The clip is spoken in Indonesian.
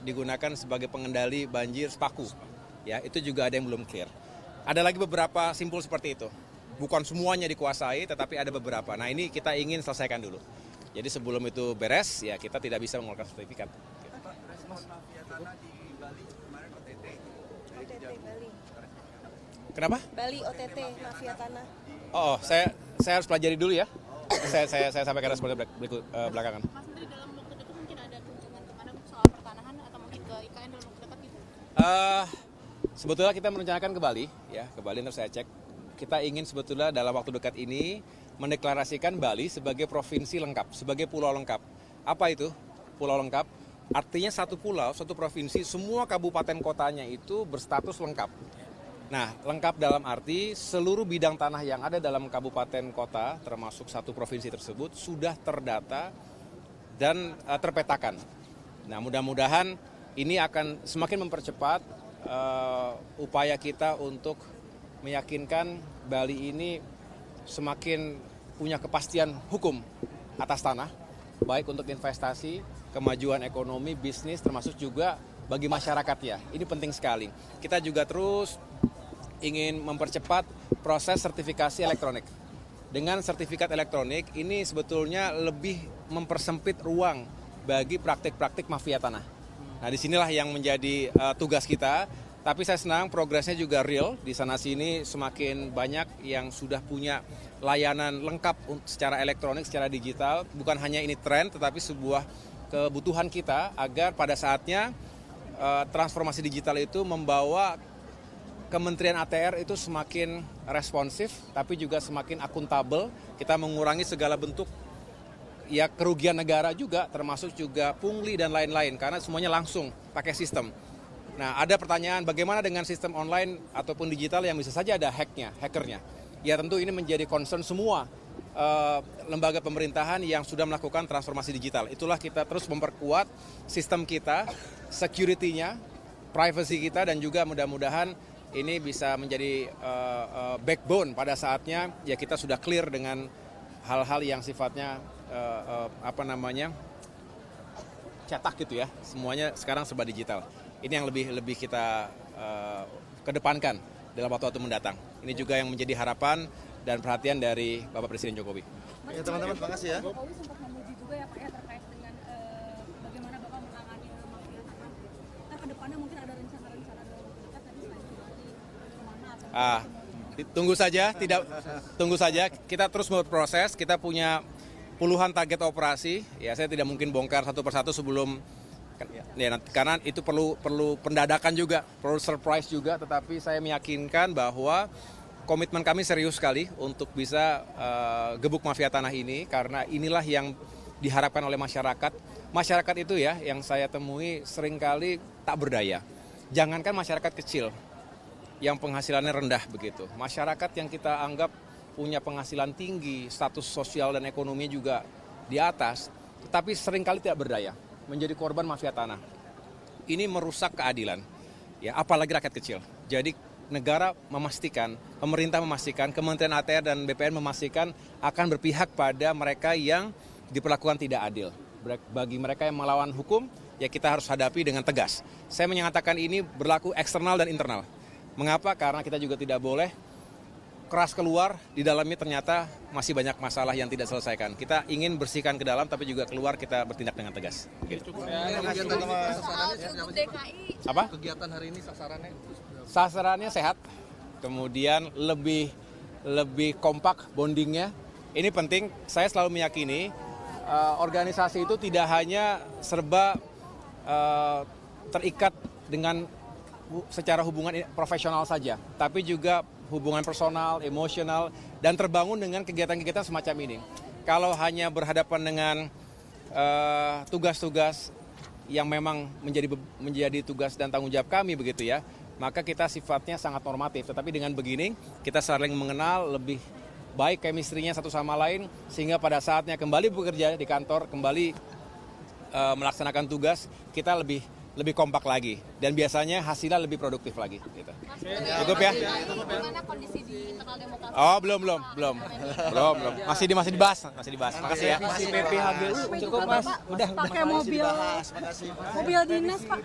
digunakan sebagai pengendali banjir Sepaku. Ya, itu juga ada yang belum clear. Ada lagi beberapa simpul seperti itu. Bukan semuanya dikuasai, tetapi ada beberapa. Nah, ini kita ingin selesaikan dulu. Jadi sebelum itu beres, ya kita tidak bisa mengeluarkan sertifikat. Pak, respon mafia tanah di Bali kemarin OTT. OTT Bali. Kenapa? Bali OTT mafia tanah. Oh, saya harus pelajari dulu ya. Saya sampaikan responnya belakangan. Mas Menteri, dalam waktu dekat mungkin ada kunjungan kemana soal pertanahan atau mungkin ke IKN dalam waktu dekat gitu? Sebetulnya kita merencanakan ke Bali, ya ke Bali nanti saya cek. Kita ingin sebetulnya dalam waktu dekat ini mendeklarasikan Bali sebagai provinsi lengkap, sebagai pulau lengkap. Apa itu pulau lengkap? Artinya satu pulau, satu provinsi, semua kabupaten kotanya itu berstatus lengkap. Nah, lengkap dalam arti seluruh bidang tanah yang ada dalam kabupaten kota, termasuk satu provinsi tersebut, sudah terdata dan terpetakan. Nah, mudah-mudahan ini akan semakin mempercepat upaya kita untuk meyakinkan Bali ini semakin punya kepastian hukum atas tanah, baik untuk investasi, kemajuan ekonomi, bisnis, termasuk juga bagi masyarakatnya. Ini penting sekali. Kita juga terus ingin mempercepat proses sertifikasi elektronik. Dengan sertifikat elektronik, ini sebetulnya lebih mempersempit ruang bagi praktik-praktik mafia tanah. Nah, disinilah yang menjadi tugas kita. Tapi saya senang progresnya juga real, di sana-sini semakin banyak yang sudah punya layanan lengkap secara elektronik, secara digital. Bukan hanya ini tren, tetapi sebuah kebutuhan kita agar pada saatnya transformasi digital itu membawa Kementerian ATR itu semakin responsif, tapi juga semakin akuntabel. Kita mengurangi segala bentuk ya kerugian negara juga, termasuk juga pungli dan lain-lain, karena semuanya langsung pakai sistem. Nah, ada pertanyaan bagaimana dengan sistem online ataupun digital yang bisa saja ada hackernya. Ya tentu ini menjadi concern semua lembaga pemerintahan yang sudah melakukan transformasi digital. Itulah kita terus memperkuat sistem kita, security-nya, privacy kita, dan juga mudah-mudahan ini bisa menjadi backbone pada saatnya ya kita sudah clear dengan hal-hal yang sifatnya cetak gitu ya. Semuanya sekarang serba digital. Ini yang lebih kita kedepankan dalam waktu mendatang. Ini juga yang menjadi harapan dan perhatian dari Bapak Presiden Jokowi. Ya teman-teman, terima kasih ya. Jokowi sempat memuji juga ya Pak ya terkait dengan bagaimana Bapak menangani mafia tanah. Nah, ke depannya mungkin ada rencana-rencana dalam waktu dekat tadi selain di Bali kemana atau Tunggu saja. Kita terus berproses. Kita punya puluhan target operasi. Ya, saya tidak mungkin bongkar satu persatu sebelum ya, karena itu perlu pendadakan juga, perlu surprise juga. Tetapi saya meyakinkan bahwa komitmen kami serius sekali untuk bisa gebuk mafia tanah ini, karena inilah yang diharapkan oleh masyarakat. Masyarakat itu ya yang saya temui seringkali tak berdaya. Jangankan masyarakat kecil yang penghasilannya rendah begitu. Masyarakat yang kita anggap punya penghasilan tinggi, status sosial dan ekonomi juga di atas, tetapi seringkali tidak berdaya, menjadi korban mafia tanah. Ini merusak keadilan, ya apalagi rakyat kecil. Jadi negara memastikan, pemerintah memastikan, Kementerian ATR dan BPN memastikan akan berpihak pada mereka yang diperlakukan tidak adil. Bagi mereka yang melawan hukum, ya kita harus hadapi dengan tegas. Saya menyatakan ini berlaku eksternal dan internal. Mengapa? Karena kita juga tidak boleh keras keluar, di dalamnya ternyata masih banyak masalah yang tidak selesaikan. Kita ingin bersihkan ke dalam, tapi juga keluar kita bertindak dengan tegas. Gitu. Apa? Kegiatan hari ini sasarannya? Sasarannya sehat, kemudian lebih kompak bondingnya. Ini penting, saya selalu meyakini organisasi itu tidak hanya serba terikat dengan secara hubungan profesional saja, tapi juga hubungan personal, emosional, dan terbangun dengan kegiatan-kegiatan semacam ini. Kalau hanya berhadapan dengan tugas-tugas yang memang menjadi tugas dan tanggung jawab kami begitu ya, maka kita sifatnya sangat normatif. Tetapi dengan begini, kita saling mengenal lebih baik chemistry-nya satu sama lain, sehingga pada saatnya kembali bekerja di kantor, kembali melaksanakan tugas, kita lebih lebih kompak lagi, dan biasanya hasilnya lebih produktif lagi. Gitu. Cukup ya? Gimana kondisi di internal demokrasi? Oh belum. Masih dibahas. Makasih ya. Masih PPHGU cukup Mas. Pakai mobil dinas Pak.